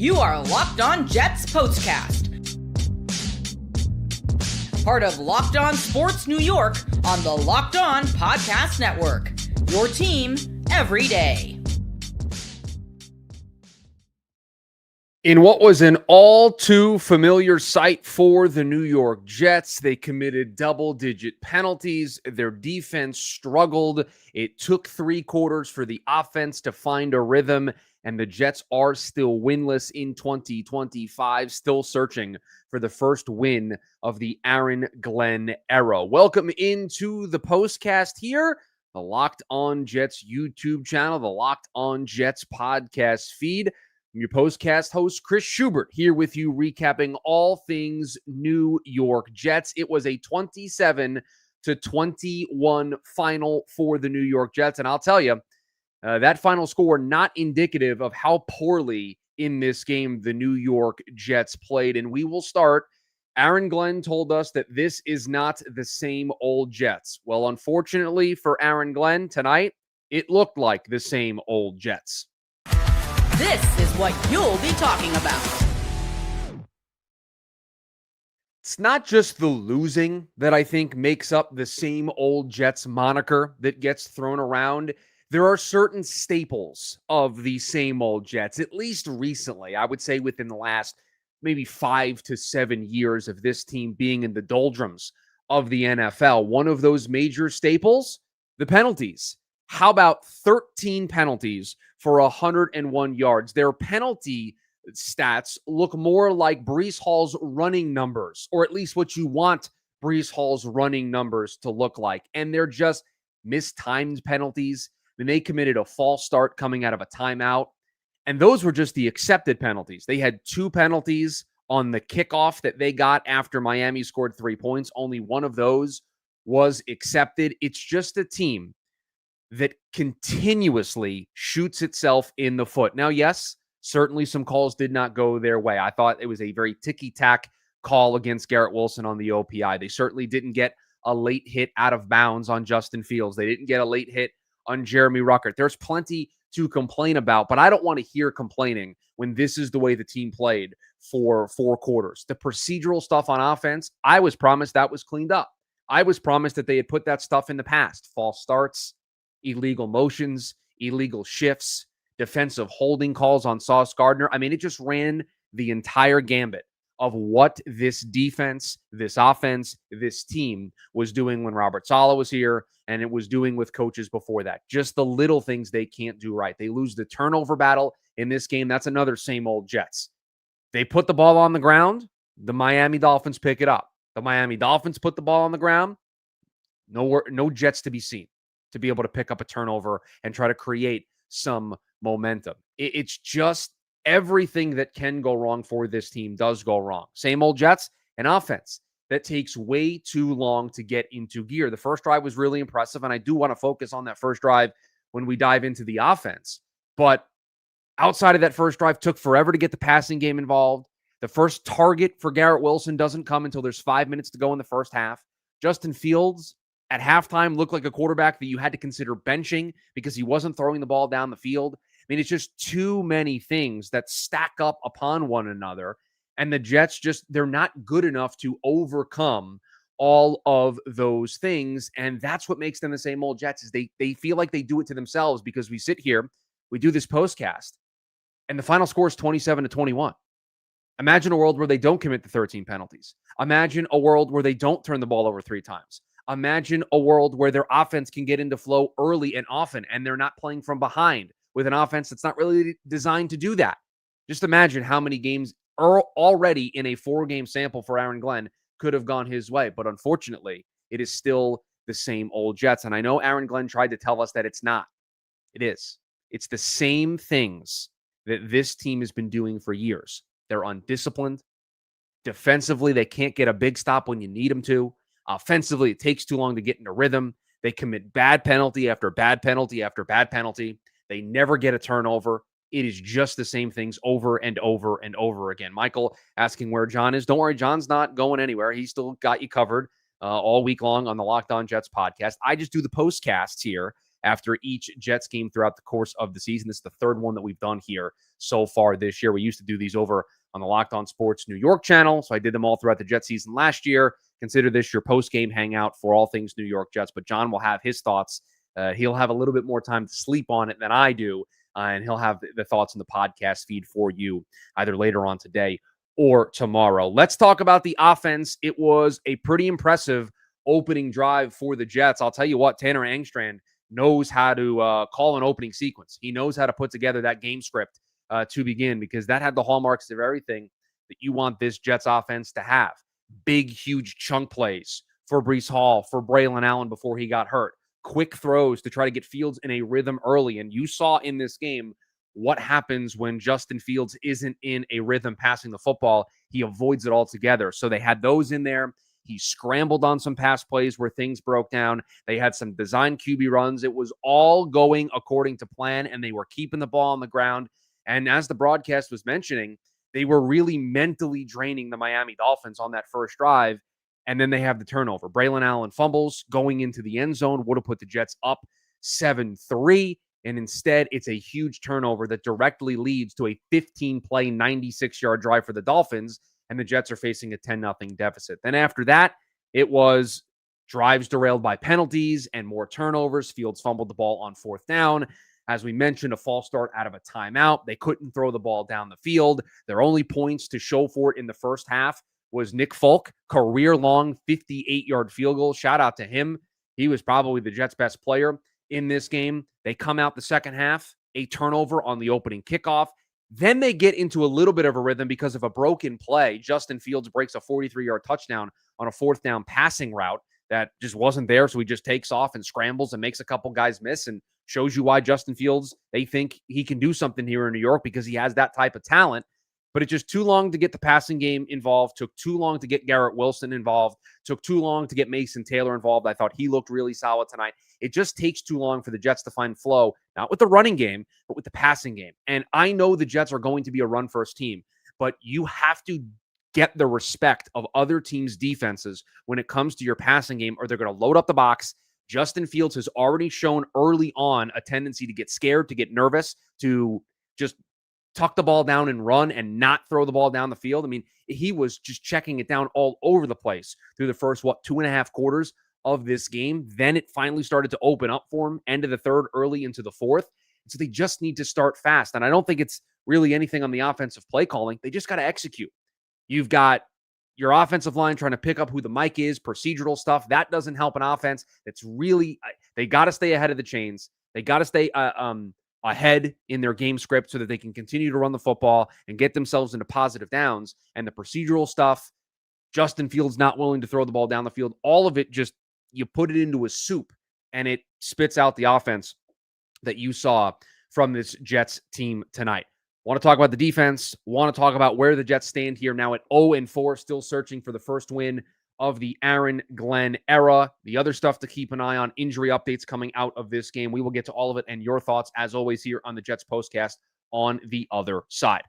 You are Locked On Jets POSTCAST. Part of Locked On Sports New York on the Locked On Podcast Network. Your team every day. In what was an all too familiar sight for the New York Jets, they committed double-digit penalties. Their defense struggled. It took 3 quarters for the offense to find a rhythm, and the Jets are still winless in 2025, still searching for the first win of the Aaron Glenn era. Welcome into the postcast here, the Locked On Jets YouTube channel, the Locked On Jets podcast feed. I'm your postcast host, Chris Schubert, here with you recapping all things New York Jets. It was a 27-21 final for the New York Jets. And I'll tell you, that final score not indicative of how poorly in this game the New York Jets played. And we will start. Aaron Glenn told us that this is not the same old Jets. Well, unfortunately for Aaron Glenn tonight, it looked like the same old Jets. This is what you'll be talking about. It's not just the losing that I think makes up the same old Jets moniker that gets thrown around. There are certain staples of the same old Jets, at least recently. I would say within the last maybe 5 to 7 years of this team being in the doldrums of the NFL. One of those major staples, the penalties. How about 13 penalties for 101 yards? Their penalty stats look more like Breece Hall's running numbers, or at least what you want Breece Hall's running numbers to look like. And they're just mistimed penalties. Then they committed a false start coming out of a timeout. And those were just the accepted penalties. They had 2 penalties on the kickoff that they got after Miami scored 3 points. Only one of those was accepted. It's just a team that continuously shoots itself in the foot. Now, yes, certainly some calls did not go their way. I thought it was a very ticky-tack call against Garrett Wilson on the OPI. They certainly didn't get a late hit out of bounds on Justin Fields. They didn't get a late hit on Jeremy Ruckert. There's plenty to complain about, but I don't want to hear complaining when this is the way the team played for 4 quarters. The procedural stuff on offense, I was promised that was cleaned up. I was promised that they had put that stuff in the past. False starts, illegal motions, illegal shifts, defensive holding calls on Sauce Gardner. I mean, it just ran the entire gambit of what this defense, this offense, this team was doing when Robert Saleh was here, and it was doing with coaches before that. Just the little things they can't do right. They lose the turnover battle in this game. That's another same old Jets. They put the ball on the ground. The Miami Dolphins pick it up. The Miami Dolphins put the ball on the ground. No Jets to be seen to be able to pick up a turnover and try to create some momentum. It's just everything that can go wrong for this team does go wrong. Same old Jets, an offense that takes way too long to get into gear. The first drive was really impressive, and I do want to focus on that first drive when we dive into the offense. But outside of that first drive, took forever to get the passing game involved. The first target for Garrett Wilson doesn't come until there's 5 minutes to go in the first half. Justin Fields at halftime looked like a quarterback that you had to consider benching because he wasn't throwing the ball down the field. I mean, it's just too many things that stack up upon one another. And the Jets they're not good enough to overcome all of those things. And that's what makes them the same old Jets, is they feel like they do it to themselves, because we sit here, we do this postcast, and the final score is 27-21. Imagine a world where they don't commit the 13 penalties. Imagine a world where they don't turn the ball over 3 times. Imagine a world where their offense can get into flow early and often, and they're not playing from behind with an offense that's not really designed to do that. Just imagine how many games are already in a 4-game sample for Aaron Glenn could have gone his way. But unfortunately, it is still the same old Jets. And I know Aaron Glenn tried to tell us that it's not. It is. It's the same things that this team has been doing for years. They're undisciplined. Defensively, they can't get a big stop when you need them to. Offensively, it takes too long to get into rhythm. They commit bad penalty after bad penalty after bad penalty. They never get a turnover. It is just the same things over and over and over again. Michael asking where John is. Don't worry, John's not going anywhere. He's still got you covered all week long on the Locked On Jets podcast. I just do the postcasts here after each Jets game throughout the course of the season. This is the third one that we've done here so far this year. We used to do these over on the Locked On Sports New York channel, so I did them all throughout the Jets season last year. Consider this your post-game hangout for all things New York Jets, but John will have his thoughts. He'll have a little bit more time to sleep on it than I do, and he'll have the thoughts in the podcast feed for you either later on today or tomorrow. Let's talk about the offense. It was a pretty impressive opening drive for the Jets. I'll tell you what, Tanner Engstrand knows how to call an opening sequence. He knows how to put together that game script to begin, because that had the hallmarks of everything that you want this Jets offense to have. Big, huge chunk plays for Breece Hall, for Braylon Allen before he got hurt. Quick throws to try to get Fields in a rhythm early. And you saw in this game what happens when Justin Fields isn't in a rhythm passing the football. He avoids it altogether. So they had those in there. He scrambled on some pass plays where things broke down. They had some design QB runs. It was all going according to plan, and they were keeping the ball on the ground. And as the broadcast was mentioning, they were really mentally draining the Miami Dolphins on that first drive. And then they have the turnover. Braylon Allen fumbles going into the end zone, would have put the Jets up 7-3. And instead, it's a huge turnover that directly leads to a 15-play, 96-yard drive for the Dolphins. And the Jets are facing a 10-0 deficit. Then after that, it was drives derailed by penalties and more turnovers. Fields fumbled the ball on fourth down. As we mentioned, a false start out of a timeout. They couldn't throw the ball down the field. Their only points to show for it in the first half was Nick Folk, career-long 58-yard field goal. Shout out to him. He was probably the Jets' best player in this game. They come out the second half, a turnover on the opening kickoff. Then they get into a little bit of a rhythm because of a broken play. Justin Fields breaks a 43-yard touchdown on a fourth down passing route that just wasn't there, so he just takes off and scrambles and makes a couple guys miss, and shows you why Justin Fields, they think he can do something here in New York, because he has that type of talent. But it's just too long to get the passing game involved, took too long to get Garrett Wilson involved, took too long to get Mason Taylor involved. I thought he looked really solid tonight. It just takes too long for the Jets to find flow, not with the running game, but with the passing game. And I know the Jets are going to be a run-first team, but you have to get the respect of other teams' defenses when it comes to your passing game, or they're going to load up the box. Justin Fields has already shown early on a tendency to get scared, to get nervous, to just tuck the ball down and run and not throw the ball down the field. I mean, he was just checking it down all over the place through the first, 2.5 quarters of this game. Then it finally started to open up for him, end of the third, early into the fourth. So they just need to start fast. And I don't think it's really anything on the offensive play calling. They just got to execute. You've got your offensive line trying to pick up who the mic is, procedural stuff. That doesn't help an offense. That's really, they got to stay ahead of the chains. They got to stay ahead in their game script so that they can continue to run the football and get themselves into positive downs. And the procedural stuff, Justin Fields not willing to throw the ball down the field, all of it, just you put it into a soup and it spits out the offense that you saw from this Jets team tonight. Want to talk about the defense, want to talk about where the Jets stand here now at 0-4, still searching for the first win of the Aaron Glenn era. The other stuff to keep an eye on, injury updates coming out of this game. We will get to all of it and your thoughts, as always, here on the Jets Postcast on the other side.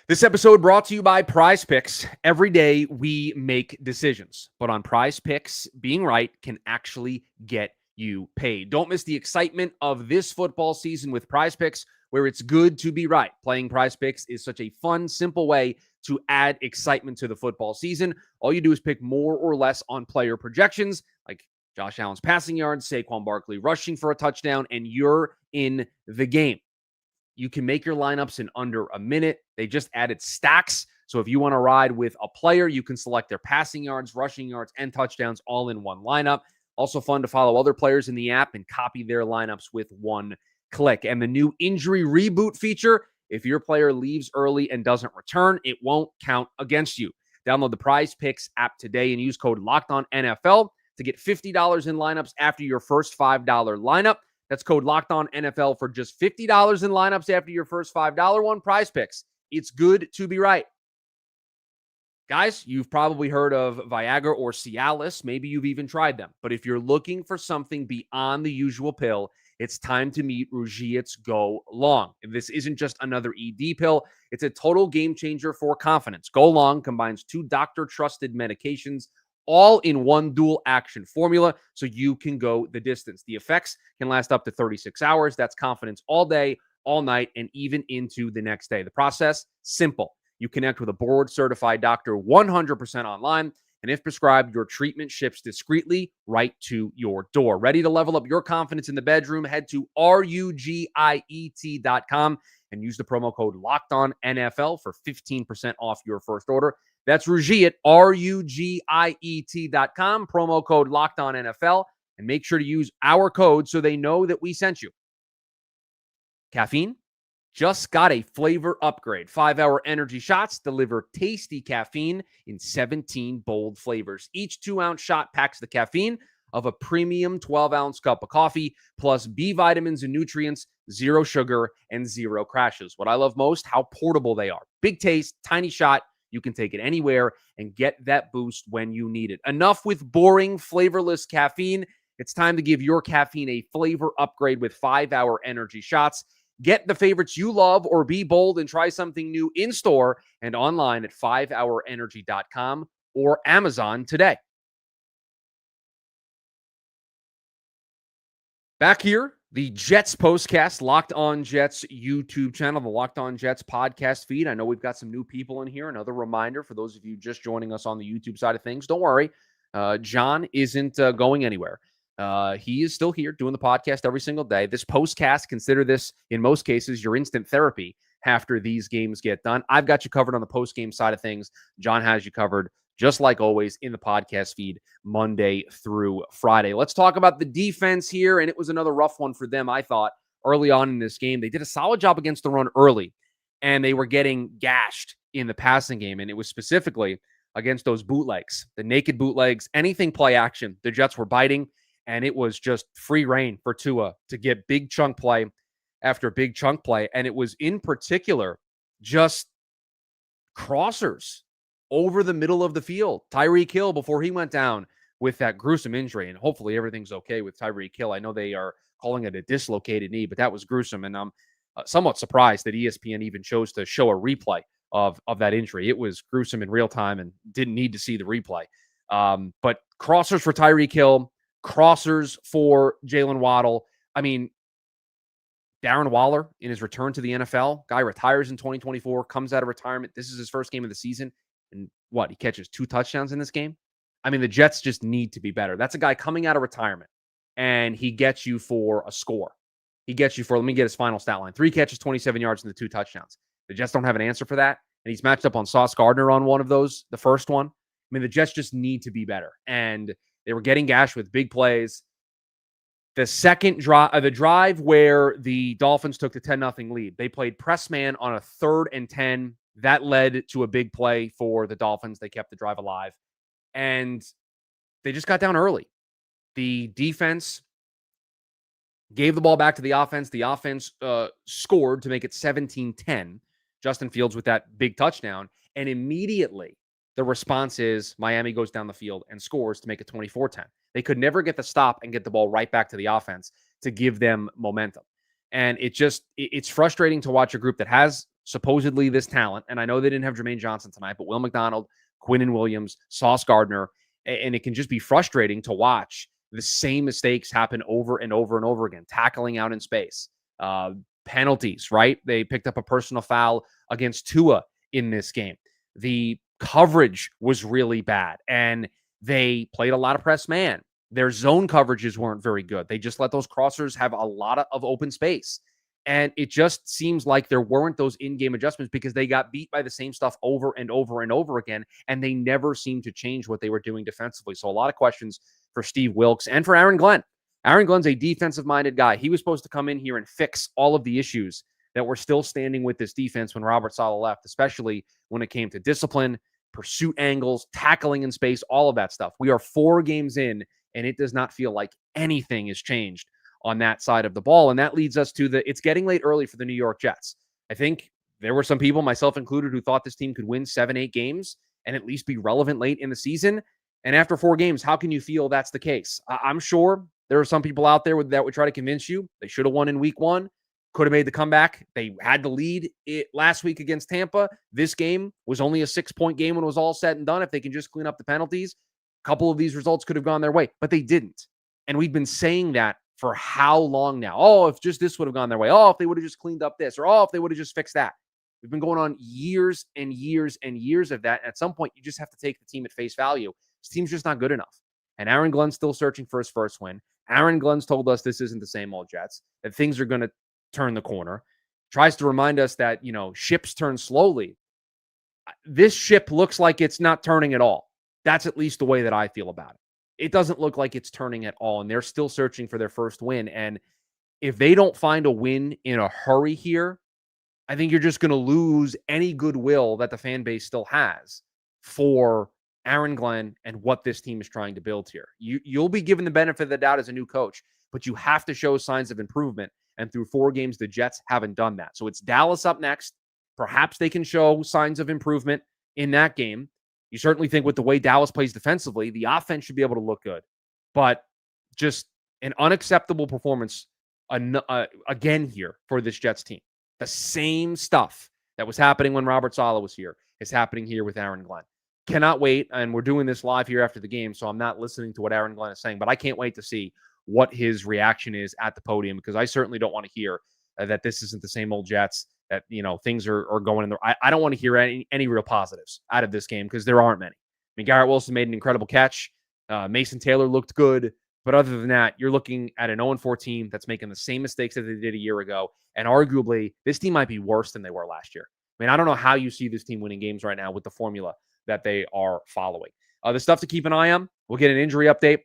This episode brought to you by Prize Picks. Every day we make decisions, but on Prize Picks, being right can actually get you paid. Don't miss the excitement of this football season with Prize Picks, where it's good to be right. Playing Prize Picks is such a fun, simple way to add excitement to the football season. All you do is pick more or less on player projections, like Josh Allen's passing yards, Saquon Barkley rushing for a touchdown, and you're in the game. You can make your lineups in under a minute. They just added stacks. So if you want to ride with a player, you can select their passing yards, rushing yards, and touchdowns all in one lineup. Also fun to follow other players in the app and copy their lineups with one click. And the new injury reboot feature, if your player leaves early and doesn't return, it won't count against you. Download the Prize Picks app today and use code LOCKEDONNFL to get $50 in lineups after your first $5 lineup. That's code LOCKEDONNFL for just $50 in lineups after your first $5 one. Prize Picks. It's good to be right. Guys, you've probably heard of Viagra or Cialis. Maybe you've even tried them. But if you're looking for something beyond the usual pill, it's time to meet Rugiet's Go Long. This isn't just another ED pill. It's a total game changer for confidence. Go Long combines 2 doctor-trusted medications, all in one dual action formula so you can go the distance. The effects can last up to 36 hours. That's confidence all day, all night, and even into the next day. The process, simple. You connect with a board-certified doctor 100% online, and if prescribed, your treatment ships discreetly right to your door. Ready to level up your confidence in the bedroom? Head to rugiet.com and use the promo code LOCKEDONNFL for 15% off your first order. That's Rugiet, rugiet.com, promo code LOCKEDONNFL, and make sure to use our code so they know that we sent you. Caffeine just got a flavor upgrade. 5-hour energy shots deliver tasty caffeine in 17 bold flavors. Each 2-ounce shot packs the caffeine of a premium 12-ounce cup of coffee, plus B vitamins and nutrients, 0 sugar, and 0 crashes. What I love most, how portable they are. Big taste, tiny shot. You can take it anywhere and get that boost when you need it. Enough with boring, flavorless caffeine. It's time to give your caffeine a flavor upgrade with 5-hour energy shots. Get the favorites you love or be bold and try something new in store and online at 5hourenergy.com or Amazon today. Back here, the Jets postcast, Locked On Jets YouTube channel, the Locked On Jets podcast feed. I know we've got some new people in here. Another reminder for those of you just joining us on the YouTube side of things, don't worry. John isn't going anywhere. He is still here doing the podcast every single day. This postcast, consider this, in most cases, your instant therapy after these games get done. I've got you covered on the post-game side of things. John has you covered, just like always, in the podcast feed Monday through Friday. Let's talk about the defense here, and it was another rough one for them, I thought, early on in this game. They did a solid job against the run early, and they were getting gashed in the passing game, and it was specifically against those bootlegs, the naked bootlegs, anything play action. The Jets were biting, and it was just free reign for Tua to get big chunk play after big chunk play, and it was in particular just crossers over the middle of the field. Tyreek Hill, before he went down with that gruesome injury, and hopefully everything's okay with Tyreek Hill. I know they are calling it a dislocated knee, but that was gruesome, and I'm somewhat surprised that ESPN even chose to show a replay of that injury. It was gruesome in real time and didn't need to see the replay. But crossers for Tyreek Hill, crossers for Jalen Waddle. I mean, Darren Waller in his return to the NFL, guy retires in 2024, comes out of retirement. This is his first game of the season. And what, he catches 2 touchdowns in this game? I mean, the Jets just need to be better. That's a guy coming out of retirement, and he gets you for a score. He gets you for, let me get his final stat line, 3 catches, 27 yards, and the 2 touchdowns. The Jets don't have an answer for that, and he's matched up on Sauce Gardner on one of those, the first one. I mean, the Jets just need to be better, and they were getting gashed with big plays. The second drive, the drive where the Dolphins took the 10-0 lead, they played press man on a 3rd and 10. That led to a big play for the Dolphins. They kept the drive alive, and they just got down early. The defense gave the ball back to the offense. The offense scored to make it 17-10. Justin Fields with that big touchdown, and immediately the response is Miami goes down the field and scores to make it 24-10. They could never get the stop and get the ball right back to the offense to give them momentum. And it's frustrating to watch a group that has supposedly this talent. And I know they didn't have Jermaine Johnson tonight, but Will McDonald, Quinnen Williams, Sauce Gardner, and it can just be frustrating to watch the same mistakes happen over and over and over again. Tackling out in space, penalties, right? They picked up a personal foul against Tua in this game. The coverage was really bad, and they played a lot of press man. Their zone coverages weren't very good. They just let those crossers have a lot of open space. And it just seems like there weren't those in-game adjustments because they got beat by the same stuff over and over and over again, and they never seemed to change what they were doing defensively. So a lot of questions for Steve Wilks and for Aaron Glenn. Aaron Glenn's a defensive-minded guy. He was supposed to come in here and fix all of the issues that were still standing with this defense when Robert Saleh left, especially when it came to discipline, pursuit angles, tackling in space, all of that stuff. We are 4 games in, and it does not feel like anything has changed on that side of the ball. And that leads us to it's getting late early for the New York Jets. I think there were some people, myself included, who thought this team could win 7-8 games and at least be relevant late in the season. And after 4 games, how can you feel that's the case? I'm sure there are some people out there that would try to convince you they should have won in week 1, could have made the comeback. They had the lead last week against Tampa. This game was only a 6-point game when it was all said and done. If they can just clean up the penalties, A couple of these results could have gone their way, but they didn't. And we've been saying that for how long now? Oh, if just this would have gone their way. Oh, if they would have just cleaned up this, or oh, if they would have just fixed that. We've been going on years and years and years of that. And at some point, you just have to take the team at face value. This team's just not good enough. And Aaron Glenn's still searching for his first win. Aaron Glenn's told us this isn't the same old Jets, that things are going to turn the corner. Tries to remind us that, ships turn slowly. This ship looks like it's not turning at all. That's at least the way that I feel about it. It doesn't look like it's turning at all, and they're still searching for their first win. And if they don't find a win in a hurry here, I think you're just going to lose any goodwill that the fan base still has for Aaron Glenn and what this team is trying to build here. You'll be given the benefit of the doubt as a new coach, but you have to show signs of improvement. And through 4 games, the Jets haven't done that. So it's Dallas up next. Perhaps they can show signs of improvement in that game. You certainly think with the way Dallas plays defensively, the offense should be able to look good. But just an unacceptable performance again here for this Jets team. The same stuff that was happening when Robert Saleh was here is happening here with Aaron Glenn. Cannot wait, and we're doing this live here after the game, so I'm not listening to what Aaron Glenn is saying, but I can't wait to see what his reaction is at the podium, because I certainly don't want to hear that this isn't the same old Jets, that, things are going in the... I don't want to hear any real positives out of this game, because there aren't many. I mean, Garrett Wilson made an incredible catch. Mason Taylor looked good. But other than that, you're looking at an 0-4 team that's making the same mistakes that they did a year ago. And arguably, this team might be worse than they were last year. I mean, I don't know how you see this team winning games right now with the formula that they are following. The stuff to keep an eye on, we'll get an injury update.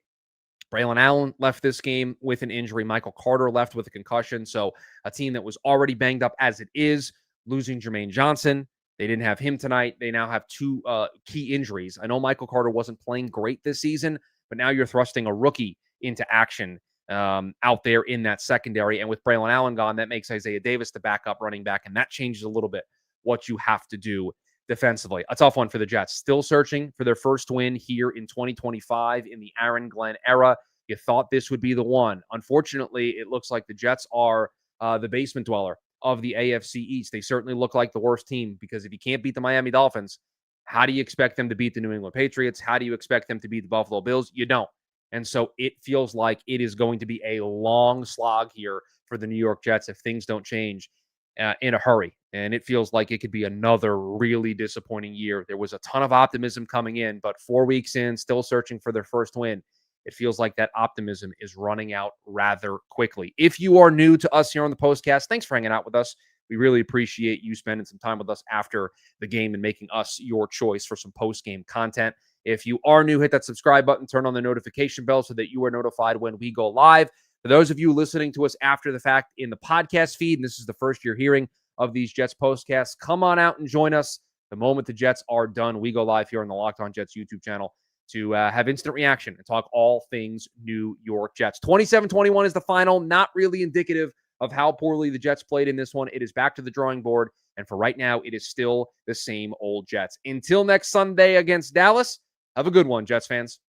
Braylon Allen left this game with an injury. Michael Carter left with a concussion. So a team that was already banged up as it is, losing Jermaine Johnson. They didn't have him tonight. They now have 2 key injuries. I know Michael Carter wasn't playing great this season, but now you're thrusting a rookie into action out there in that secondary. And with Braylon Allen gone, that makes Isaiah Davis the backup running back, and that changes a little bit what you have to do defensively. A tough one for the Jets. Still searching for their first win here in 2025 in the Aaron Glenn era. You thought this would be the one. Unfortunately, it looks like the Jets are the basement dweller of the AFC East. They certainly look like the worst team, because if you can't beat the Miami Dolphins, how do you expect them to beat the New England Patriots? How do you expect them to beat the Buffalo Bills? You don't. And so it feels like it is going to be a long slog here for the New York Jets if things don't change in a hurry. And it feels like it could be another really disappointing year. There was a ton of optimism coming in, but 4 weeks in, still searching for their first win. It feels like that optimism is running out rather quickly. If you are new to us here on the Postcast, thanks for hanging out with us. We really appreciate you spending some time with us after the game and making us your choice for some post-game content. If you are new, hit that subscribe button, turn on the notification bell so that you are notified when we go live. For those of you listening to us after the fact in the podcast feed, and this is the first you're hearing of these Jets postcasts, come on out and join us. The moment the Jets are done, we go live here on the Locked On Jets YouTube channel to have instant reaction and talk all things New York Jets. 27-21 is the final, not really indicative of how poorly the Jets played in this one. It is back to the drawing board, and for right now, it is still the same old Jets. Until next Sunday against Dallas, have a good one, Jets fans.